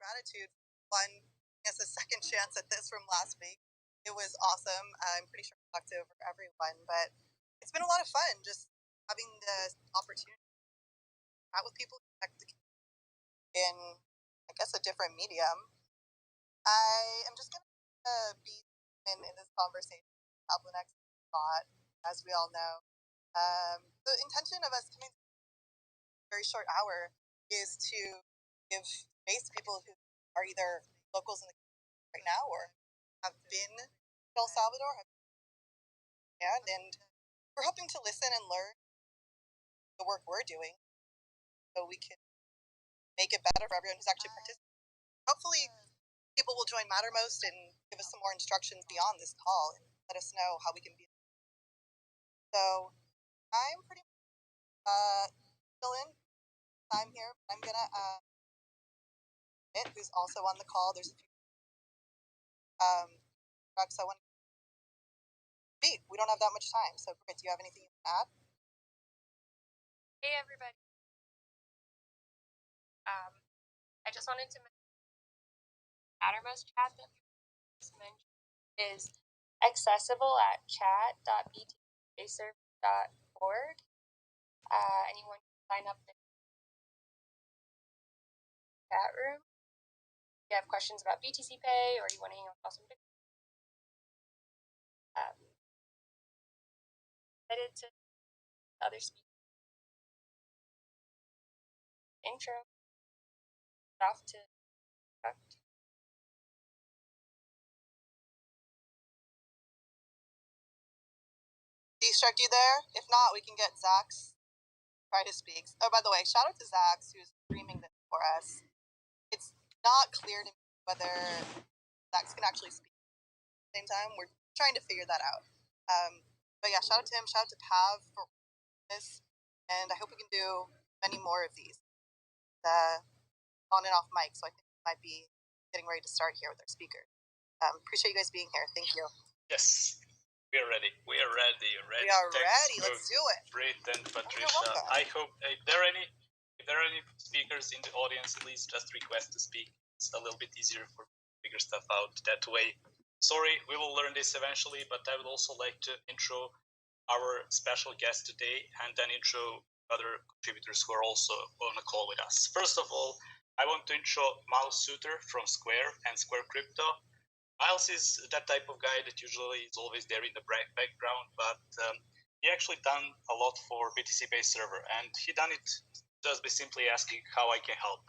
gratitude for one as a second chance at this from last week. It was awesome. I'm pretty sure I talked to over everyone, but it's been a lot of fun just having the opportunity to chat with people in, I guess, a different medium. I am just going to be in this conversation about the next thought, as we all know. The intention of us coming to a very short hour is to give space to people who are either locals in the community right now or have been to El Salvador, and we're hoping to listen and learn the work we're doing so we can make it better for everyone who's actually participating. Hopefully, people will join Mattermost and give us some more instructions beyond this call and let us know how we can be. So I'm pretty still in. I'm here. I'm gonna who's also on the call. There's a few reps I want to speak. We don't have that much time. So Britt, do you have anything you want to add? Hey everybody. I just wanted to mention Mattermost chat that we just mentioned is accessible at chat.btcpayserver.org. Anyone can sign up in the chat room. If you have questions about BTC Pay or you want to hang out with some Bitcoin. Headed to other speakers. Intro. Off to Destruct, you there? If not, we can get Zach's try to speak. Oh, by the way, shout out to Zach's who's streaming this for us. It's not clear to me whether Zach's can actually speak at the same time. We're trying to figure that out. But yeah, shout out to him. Shout out to Pav for this, and I hope we can do many more of these. On and off mic, so I think we might be getting ready to start here with our speaker. Appreciate you guys being here. Thank you. Yes, we are ready. We are ready. We are ready. Let's do it. Britt and Patricia. I hope if there are any speakers in the audience, please just request to speak. It's a little bit easier for me to figure stuff out that way. Sorry, we will learn this eventually, but I would also like to intro our special guest today and then intro other contributors who are also on a call with us. First of all, I want to intro Miles Suter from Square and Square Crypto. Miles is that type of guy that usually is always there in the background, but he actually done a lot for BTCPayServer, and he done it just by simply asking how I can help.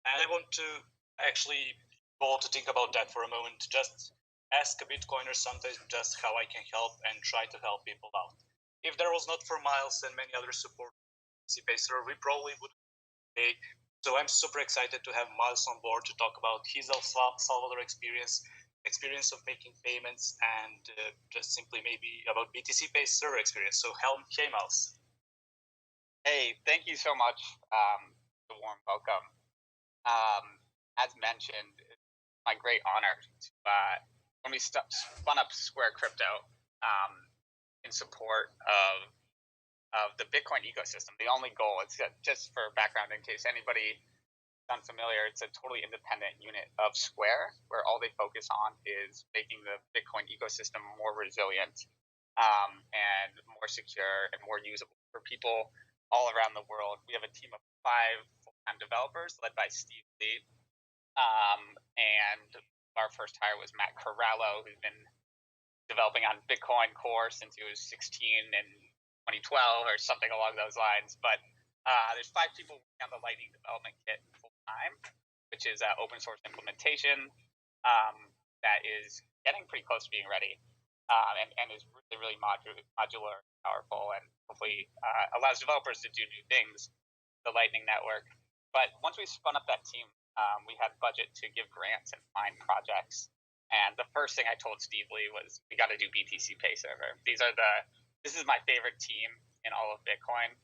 And I want to actually go to think about that for a moment. Just ask a Bitcoiner sometimes just how I can help and try to help people out. If there was not for Miles and many other support BTCPayServer, we probably would be. So I'm super excited to have Miles on board to talk about his El Salvador experience of making payments, and just simply maybe about BTCPayServer experience. So hey Miles. Hey, thank you so much for the warm welcome. As mentioned, it's my great honor to, when we spun up Square Crypto in support of the Bitcoin ecosystem. The only goal, it's just for background in case anybody is unfamiliar, it's a totally independent unit of Square where all they focus on is making the Bitcoin ecosystem more resilient and more secure and more usable for people all around the world. We have a team of 5 full-time developers led by Steve Lee. And our first hire was Matt Corralo, who's been developing on Bitcoin Core since he was 16 and 2012 or something along those lines. But there's 5 people working on the Lightning development kit full time, which is open source implementation that is getting pretty close to being ready and is really modular, powerful, and hopefully allows developers to do new things, the Lightning network. But once we spun up that team, we had budget to give grants and find projects. And the first thing I told Steve Lee was, we got to do BTCPayServer. This is my favorite team in all of Bitcoin.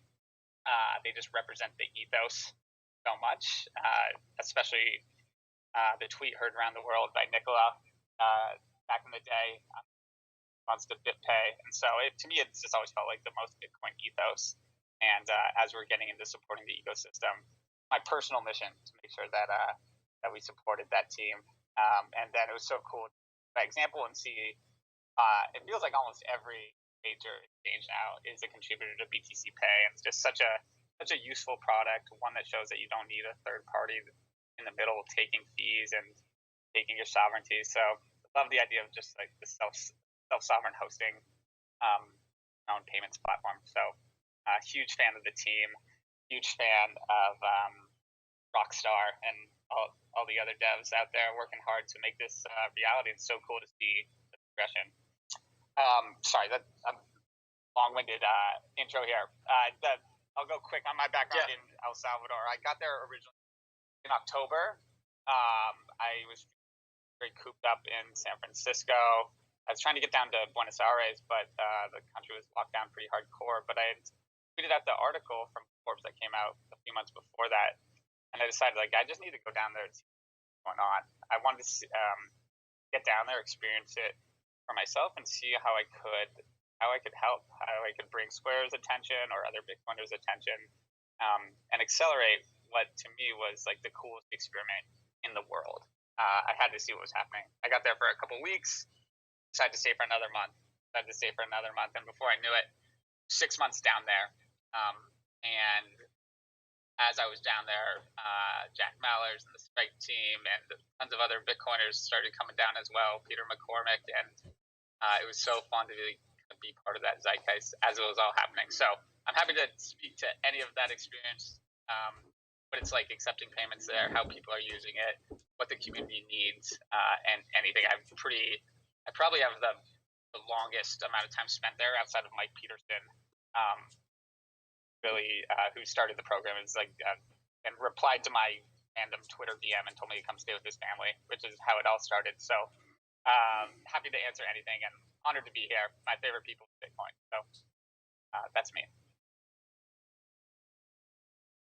They just represent the ethos so much, especially the tweet heard around the world by Nicola back in the day on the BitPay. And so to me, it's just always felt like the most Bitcoin ethos. And as we're getting into supporting the ecosystem, my personal mission to make sure that that we supported that team. And then it was so cool by example and see. It feels like almost every major exchange now is a contributor to BTC Pay, and it's just such a useful product. One that shows that you don't need a third party in the middle taking fees and taking your sovereignty. So I love the idea of just like the self sovereign hosting own payments platform. So huge fan of the team, huge fan of Rockstar and all the other devs out there working hard to make this reality. It's so cool to see the progression. Sorry, that long-winded intro here. I'll go quick on my background in El Salvador. I got there originally in October. I was very cooped up in San Francisco. I was trying to get down to Buenos Aires, but the country was locked down pretty hardcore. But I had tweeted out the article from Forbes that came out a few months before that, and I decided I just need to go down there and see what's going on. I wanted to get down there, experience it for myself, and see how I could help, how I could bring Square's attention or other Bitcoiners' attention, and accelerate what to me was like the coolest experiment in the world. I had to see what was happening. I got there for a couple weeks, decided to stay for another month, and before I knew it, 6 months down there. And as I was down there, Jack Mallers and the Sprite team and tons of other Bitcoiners started coming down as well, Peter McCormick, and it was so fun to be part of that zeitgeist as it was all happening. So I'm happy to speak to any of that experience, what it's like accepting payments there, how people are using it, what the community needs, and anything. I probably have the longest amount of time spent there outside of Mike Peterson, who started the program, and replied to my random Twitter DM and told me to come stay with his family, which is how it all started. So happy to answer anything and honored to be here. My favorite people in Bitcoin. So that's me.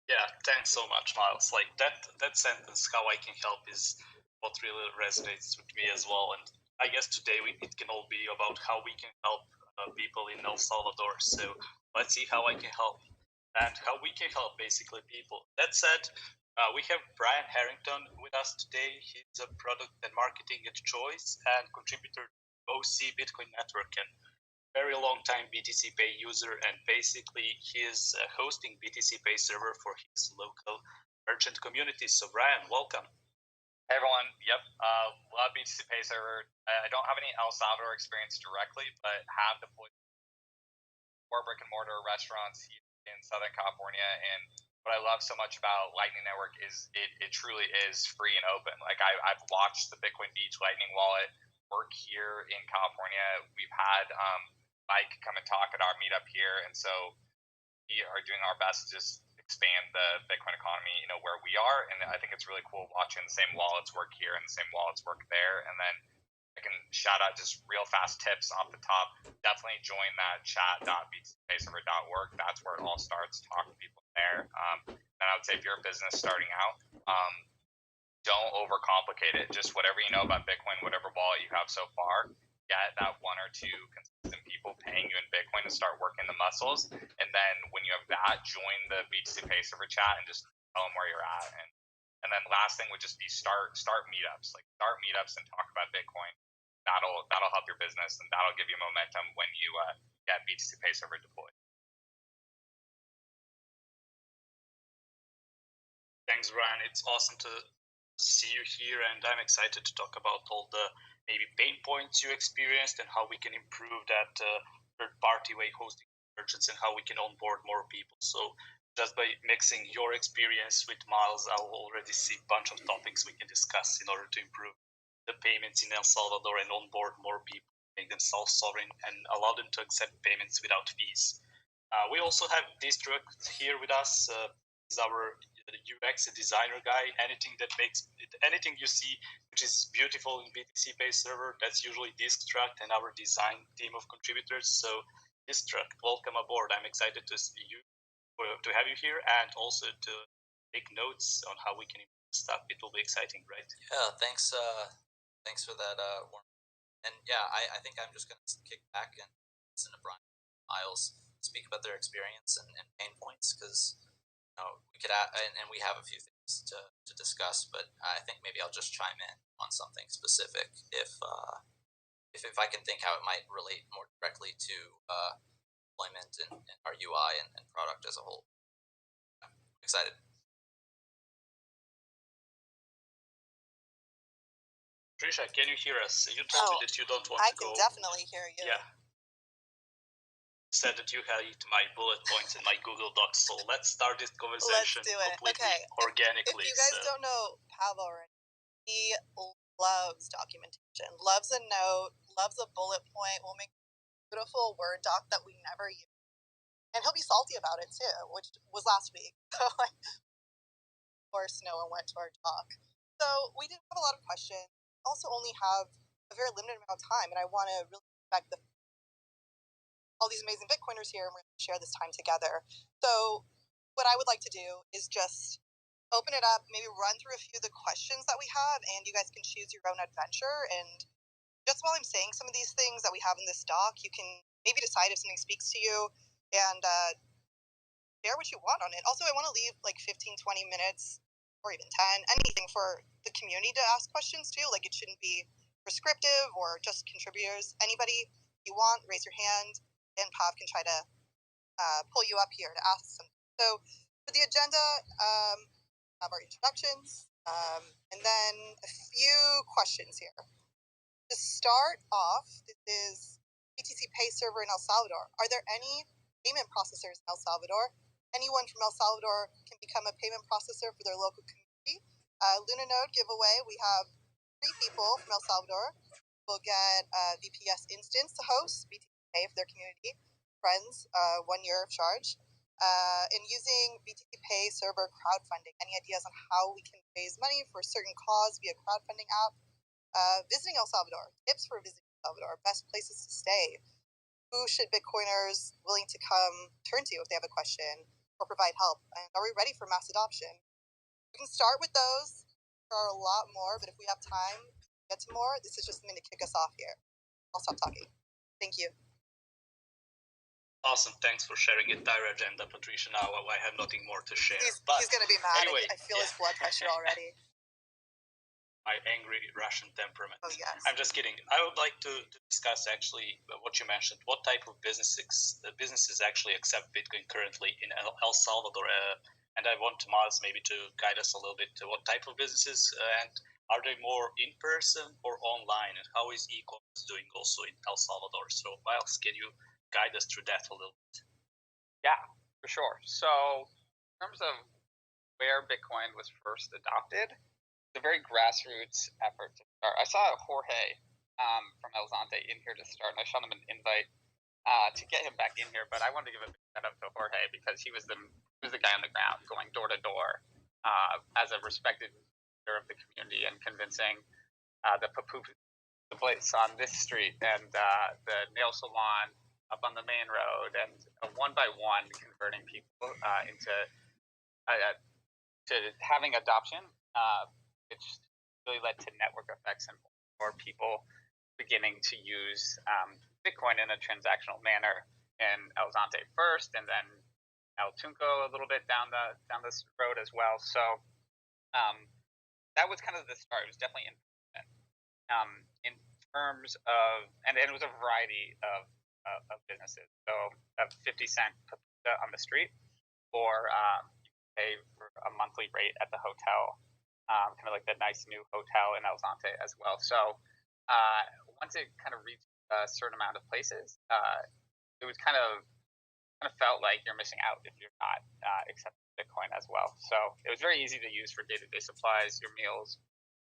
Yeah, thanks so much, Miles. Like that sentence, "How I can help," is what really resonates with me as well. And I guess today it can all be about how we can help people in El Salvador. So let's see how I can help and how we can help basically people. That said, we have Brian Harrington with us today. He's a product and marketing at Choice and contributor to OC Bitcoin Network and very long time BTC Pay user, and basically he is hosting BTC PayServer for his local merchant community. So Brian, welcome. Hey everyone, yep, love BTC PayServer. I don't have any El Salvador experience directly, but have deployed 4 brick and mortar restaurants in Southern California, and what I love so much about Lightning Network is it truly is free and open. Like I've watched the Bitcoin Beach Lightning Wallet work here in California. We've had Mike come and talk at our meetup here, and so we are doing our best to just expand the Bitcoin economy, where we are. And I think it's really cool watching the same wallets work here and the same wallets work there. And then I can shout out just real fast tips off the top. Definitely join that chat.btcpayserver.org. That's where it all starts. Talk to people there. And I would say if you're a business starting out, don't overcomplicate it. Just whatever you know about Bitcoin, whatever wallet you have so far, get that 1 or 2 consistent people paying you in Bitcoin to start working the muscles. And then when you have that, join the BTC PayServer chat and just tell them where you're at. And then last thing would just be start meetups. Like start meetups and talk about Bitcoin. That'll help your business, and that'll give you momentum when you get BTC PayServer deployed. Thanks, Brian. It's awesome to see you here, and I'm excited to talk about all the maybe pain points you experienced and how we can improve that third-party way hosting merchants and how we can onboard more people. So just by mixing your experience with Miles, I'll already see a bunch of topics we can discuss in order to improve the payments in El Salvador and onboard more people, make them self-sovereign, and allow them to accept payments without fees. We also have Distruct here with us. He's our UX designer guy. Anything you see which is beautiful in BTC PayServer, that's usually Distruct and our design team of contributors. So Distruct, welcome aboard. I'm excited to see you, to have you here, and also to take notes on how we can improve stuff. It will be exciting, right? Yeah, thanks for that warm. And yeah, I think I'm just gonna kick back and listen to Brian and Miles speak about their experience and pain points, because we could and we have a few things to discuss, but I think maybe I'll just chime in on something specific if I can think how it might relate more directly to deployment and our UI and product as a whole. I'm excited. Trisha, can you hear us? You told me that you don't want to go. I can definitely hear you. Yeah. You said that you had my bullet points in my Google Docs, so let's start this conversation completely organically. If you guys don't know Pavel already, he loves documentation, loves a note, loves a bullet point, will make a beautiful Word doc that we never use. And he'll be salty about it too, which was last week. So, of course, no one went to our talk. So we did have a lot of questions. Also only have a very limited amount of time, and I want to really respect all these amazing Bitcoiners here, and we're going to share this time together. So what I would like to do is just open it up, maybe run through a few of the questions that we have, and you guys can choose your own adventure. And just while I'm saying some of these things that we have in this doc, you can maybe decide if something speaks to you and share what you want on it. Also, I want to leave like 15, 20 minutes or even 10, anything for the community to ask questions too. Like, it shouldn't be prescriptive or just contributors. Anybody you want, raise your hand, and Pav can try to pull you up here to ask some. So for the agenda, have our introductions, and then a few questions here. To start off, this is BTCPayServer in El Salvador. Are there any payment processors in El Salvador? Anyone from El Salvador can become a payment processor for their local community. Luna Node giveaway, we have 3 people from El Salvador. We'll get a VPS instance to host, BTCPay for their community, friends, 1 year of charge. And using BTCPayServer crowdfunding. Any ideas on how we can raise money for a certain cause via crowdfunding app? Visiting El Salvador, tips for visiting El Salvador, best places to stay. Who should Bitcoiners willing to come turn to if they have a question or provide help? And are we ready for mass adoption? We can start with those. There are a lot more, but if we have time to get to more, this is just something to kick us off here. I'll stop talking. Thank you. Awesome. Thanks for sharing the entire agenda, Patricia. Now I have nothing more to share. He's going to be mad. Anyway, I feel his blood pressure already. My angry Russian temperament. Oh, yes. I'm just kidding. I would like to discuss actually what you mentioned. What type of businesses actually accept Bitcoin currently in El Salvador? And I want Tomas maybe to guide us a little bit to what type of businesses and are they more in person or online? And how is e-commerce doing also in El Salvador? So Miles, can you guide us through that a little bit? Yeah, for sure. So in terms of where Bitcoin was first adopted, a very grassroots effort to start. I saw Jorge from El Zante in here to start, and I shot him an invite to get him back in here. But I wanted to give a big shout out to Jorge because he was the guy on the ground going door to door as a respected leader of the community and convincing the place on this street and the nail salon up on the main road and one by one converting people into to having adoption. Which really led to network effects and more people beginning to use Bitcoin in a transactional manner in El Zante first, and then El Tunco a little bit down this road as well. So that was kind of the start. It was definitely in terms of, and it was a variety of businesses. So a 50-cent papuda on the street, or you pay for a monthly rate at the hotel. Kind of like the nice new hotel in El Zante as well. So once it kind of reached a certain amount of places, it was kind of felt like you're missing out if you're not accepting Bitcoin as well. So it was very easy to use for day-to-day supplies, your meals.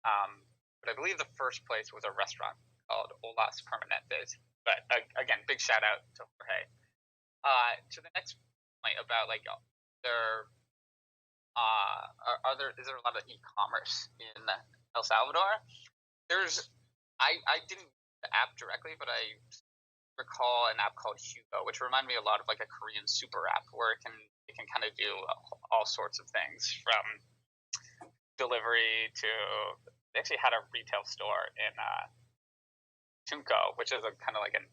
But I believe the first place was a restaurant called Olas Permanentes. But again, big shout out to Jorge. To the next point about like their is there a lot of e-commerce in El Salvador? I didn't use the app directly, but I recall an app called Hugo, which reminded me a lot of like a Korean super app where it can kind of do all sorts of things from delivery to they actually had a retail store in Tunco, which is a kind of like an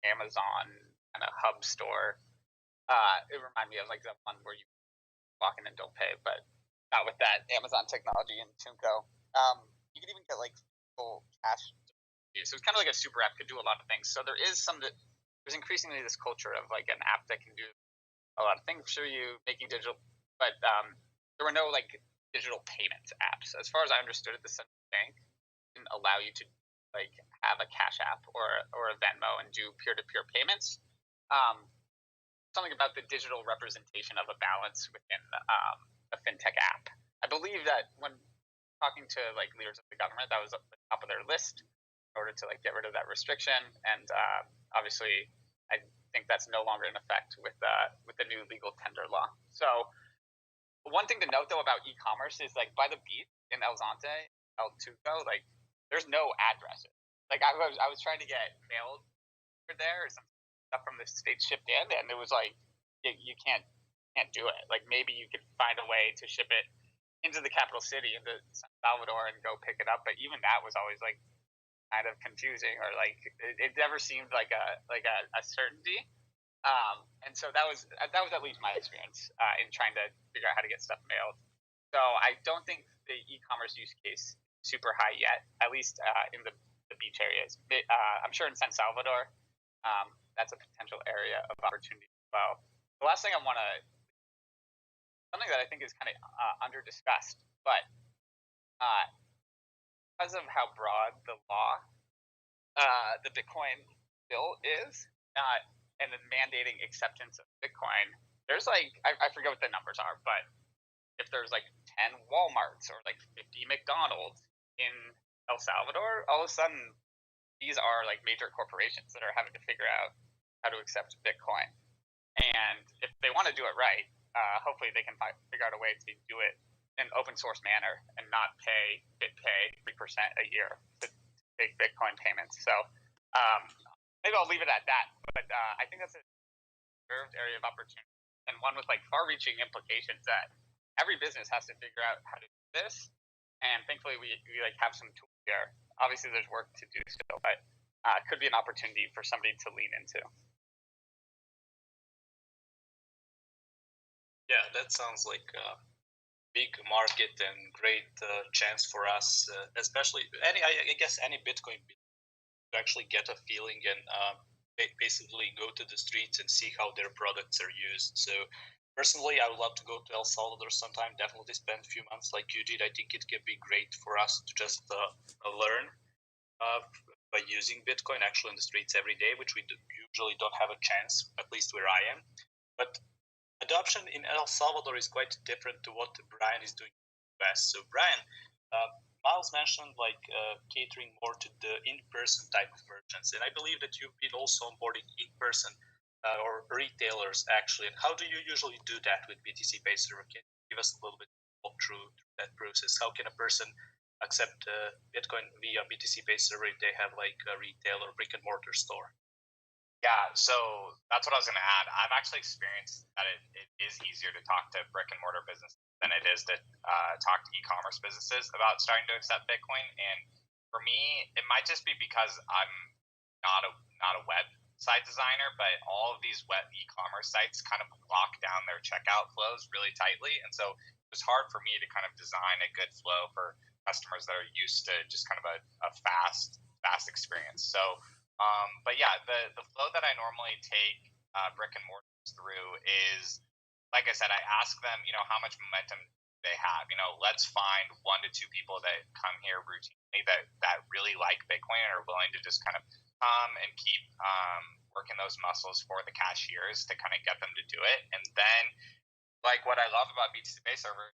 Amazon kind of hub store. It reminded me of like the one where you walk in and don't pay, but not with that Amazon technology in Tunco. You can even get like full cash. So it's kind of like a super app, could do a lot of things. So there's increasingly this culture of like an app that can do a lot of things for you, making digital, but there were no like digital payments apps. As far as I understood it, the central bank didn't allow you to like have a cash app or a Venmo and do peer-to-peer payments. Something about the digital representation of a balance within a fintech app. I believe that when talking to like leaders of the government, that was at the top of their list in order to like get rid of that restriction. And obviously, I think that's no longer in effect with the new legal tender law. So one thing to note though about e-commerce is like by the beach in El Zante, El Tuco, like there's no addresses. Like I was trying to get mail there or some stuff from the States shipped in, and it was like you can't do it. Like maybe you could find a way to ship it into the capital city, into San Salvador, and go pick it up. But even that was always like kind of confusing, or like it never seemed like a certainty. And so that was at least my experience in trying to figure out how to get stuff mailed. So I don't think the e-commerce use case is super high yet, at least in the beach areas. I'm sure in San Salvador, that's a potential area of opportunity as well. The last thing I want to, something that I think is kind of under discussed, but because of how broad the law, the Bitcoin bill is, and then mandating acceptance of Bitcoin, there's like, I forget what the numbers are, but if there's like 10 Walmarts or like 50 McDonald's in El Salvador, all of a sudden these are like major corporations that are having to figure out how to accept Bitcoin. And if they want to do it right, hopefully they can figure out a way to do it in an open source manner and not pay 3% a year to take Bitcoin payments. So maybe I'll leave it at that. But I think that's a reserved area of opportunity, and one with like far-reaching implications that every business has to figure out how to do this. And thankfully, we like have some tools here. Obviously, there's work to do still, but it could be an opportunity for somebody to lean into. Yeah, that sounds like a big market and great chance for us, especially I guess any Bitcoin to actually get a feeling and basically go to the streets and see how their products are used. So personally, I would love to go to El Salvador sometime, definitely spend a few months like you did. I think it could be great for us to just learn by using Bitcoin actually in the streets every day, which we usually don't have a chance, at least where I am. But adoption in El Salvador is quite different to what Brian is doing in the US. So Brian, Miles mentioned like catering more to the in-person type of merchants, and I believe that you've been also onboarding in-person or retailers actually. And how do you usually do that with BTCPayServer? Can you give us a little bit walk through that process? How can a person accept Bitcoin via BTCPayServer if they have like a retail or brick and mortar store? Yeah, so that's what I was going to add. I've actually experienced that it is easier to talk to brick and mortar businesses than it is to talk to e-commerce businesses about starting to accept Bitcoin. And for me, it might just be because I'm not a website designer, but all of these web e-commerce sites kind of lock down their checkout flows really tightly. And so it was hard for me to kind of design a good flow for customers that are used to just kind of a fast experience. So but yeah, the flow that I normally take brick and mortars through is, like I said, I ask them, how much momentum they have. Let's find 1 to 2 people that come here routinely that really like Bitcoin and are willing to just kind of come and keep working those muscles for the cashiers to kind of get them to do it. And then, like what I love about BTCPayServer,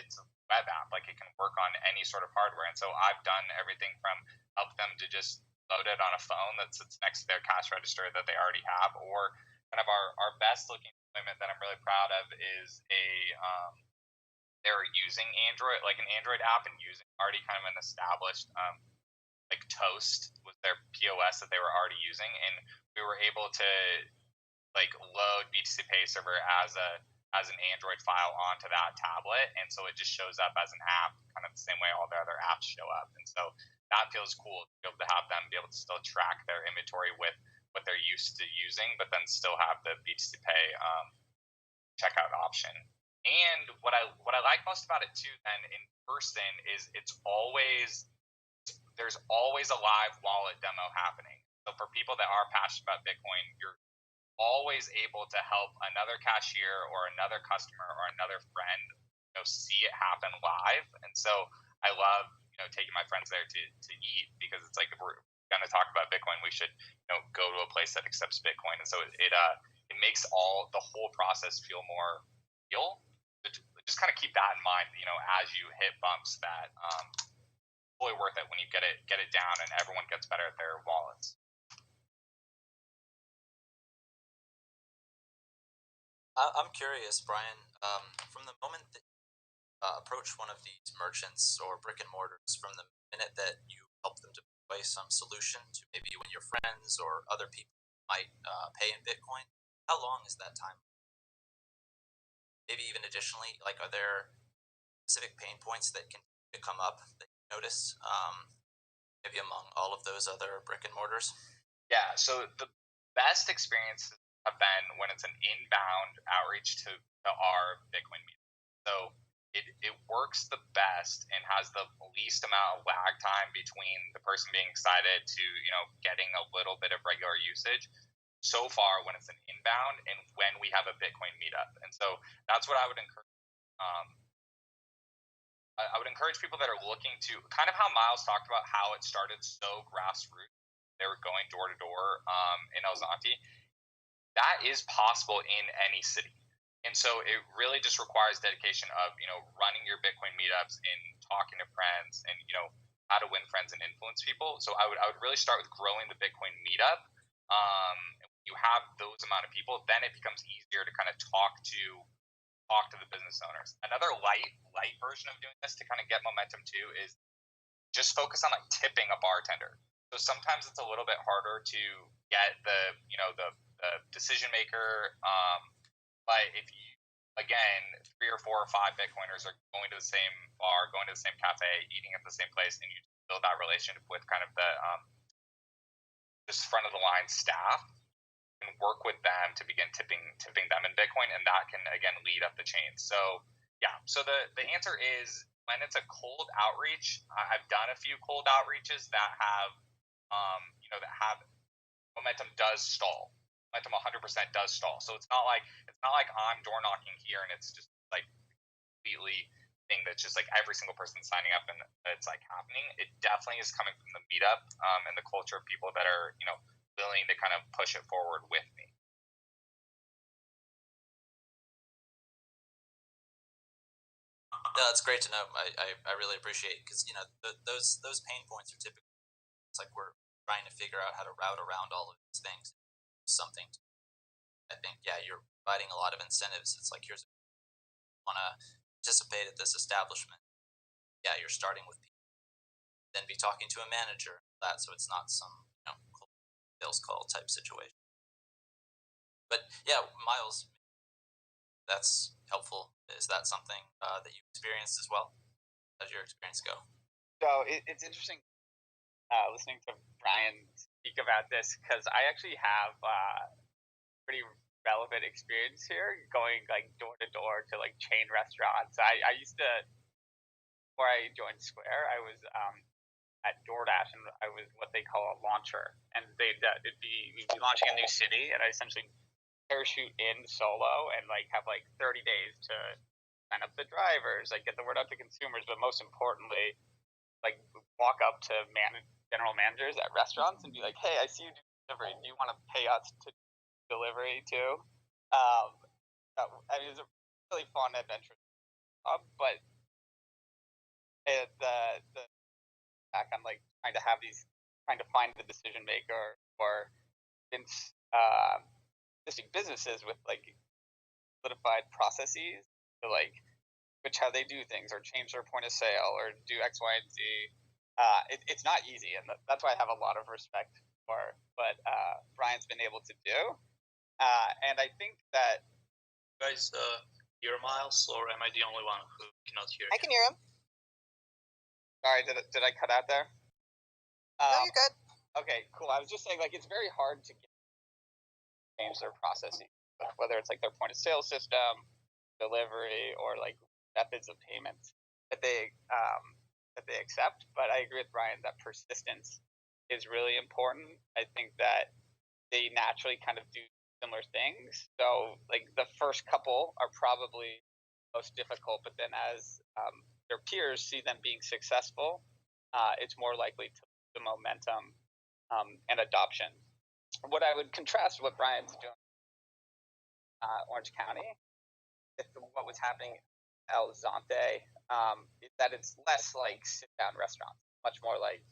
it's a web app, like it can work on any sort of hardware. And so I've done everything from help them to just load it on a phone that sits next to their cash register that they already have, or kind of our best looking deployment that I'm really proud of is they're using Android, like an Android app, and using already kind of an established like Toast was their POS that they were already using, and we were able to like load BTCPayServer as an Android file onto that tablet, and so it just shows up as an app, kind of the same way all the other apps show up. And so that feels cool to be able to have them be able to still track their inventory with what they're used to using, but then still have the BTCPay checkout option. And what I like most about it too, then in person, is there's always a live wallet demo happening. So for people that are passionate about Bitcoin, you're always able to help another cashier or another customer or another friend, see it happen live. And so I love, taking my friends there to eat, because it's like, if we're going to talk about Bitcoin, we should, go to a place that accepts Bitcoin. And so it makes the whole process feel more real. Just kind of keep that in mind, as you hit bumps, that fully worth it when you get it down and everyone gets better at their wallets. I'm curious, Brian, from the moment that you approach one of these merchants or brick and mortars, from the minute that you help them deploy some solution to maybe when your friends or other people might pay in Bitcoin, how long is that time? Maybe even additionally, like, are there specific pain points that can come up that you notice, maybe among all of those other brick and mortars? Yeah, so the best experiences have been when it's an inbound outreach to our Bitcoin meeting. So it works the best and has the least amount of lag time between the person being excited to, getting a little bit of regular usage so far when it's an inbound and when we have a Bitcoin meetup. And so that's what I would encourage. I would encourage people that are looking to, kind of how Miles talked about how it started so grassroots. They were going door to door in El Zonte. That is possible in any city. And so it really just requires dedication of, running your Bitcoin meetups and talking to friends and, how to win friends and influence people. So I would really start with growing the Bitcoin meetup. You have those amount of people, then it becomes easier to kind of talk to the business owners. Another light version of doing this to kind of get momentum too is just focus on like tipping a bartender. So sometimes it's a little bit harder to get the decision maker. But if you, again, 3 or 4 or 5 Bitcoiners are going to the same bar, going to the same cafe, eating at the same place, and you build that relationship with kind of the just front of the line staff, and work with them to begin tipping them in Bitcoin, and that can again lead up the chain. So yeah, so the answer is, when it's a cold outreach, I've done a few cold outreaches that have that have momentum does stall. Momentum 100% does stall. So it's not like I'm door knocking here and it's just like completely thing that's just like every single person signing up and it's like happening. It definitely is coming from the meetup and the culture of people that are willing to kind of push it forward with me. No, that's great to know. I really appreciate, because those pain points are typically, it's like we're trying to figure out how to route around all of these things. Something to, I think, yeah, you're providing a lot of incentives. It's like, here's, want to participate at this establishment. Yeah, you're starting with people, then be talking to a manager, that, so it's not some sales call type situation. But yeah, Miles, that's helpful. Is that something that you experienced as well? How did your experience go? So it's interesting listening to Brian speak about this, because I actually have pretty relevant experience here, going like door to door to like chain restaurants. I used to, before I joined Square, I was at DoorDash, and I was what they call a launcher, and we'd be launching a new city, and I essentially parachute in solo and like have like 30 days to sign up the drivers, like get the word out to consumers, but most importantly, like walk up to general managers at restaurants and be like, hey, I see you do delivery. Do you want to pay us to delivery too? I mean, it's a really fun adventure, but the back on like trying to find the decision maker or convince existing businesses with like solidified processes to like switch how they do things or change their point of sale or do X, Y, and Z. It's not easy, and that's why I have a lot of respect for what Brian's been able to do. And I think that guys hear Miles, or am I the only one who cannot hear him? I can hear him. Sorry, did I cut out there? No, you're good. Okay, cool. I was just saying, like, it's very hard to change their processes, whether it's like their point of sale system delivery or like methods of payments that they accept. But I agree with Brian that persistence is really important. I think that they naturally kind of do similar things. So like the first couple are probably most difficult, but then as their peers see them being successful, it's more likely to the momentum and adoption. What I would contrast what Brian's doing Orange County with what was happening in El Zonte is that it's less like sit down restaurants, much more like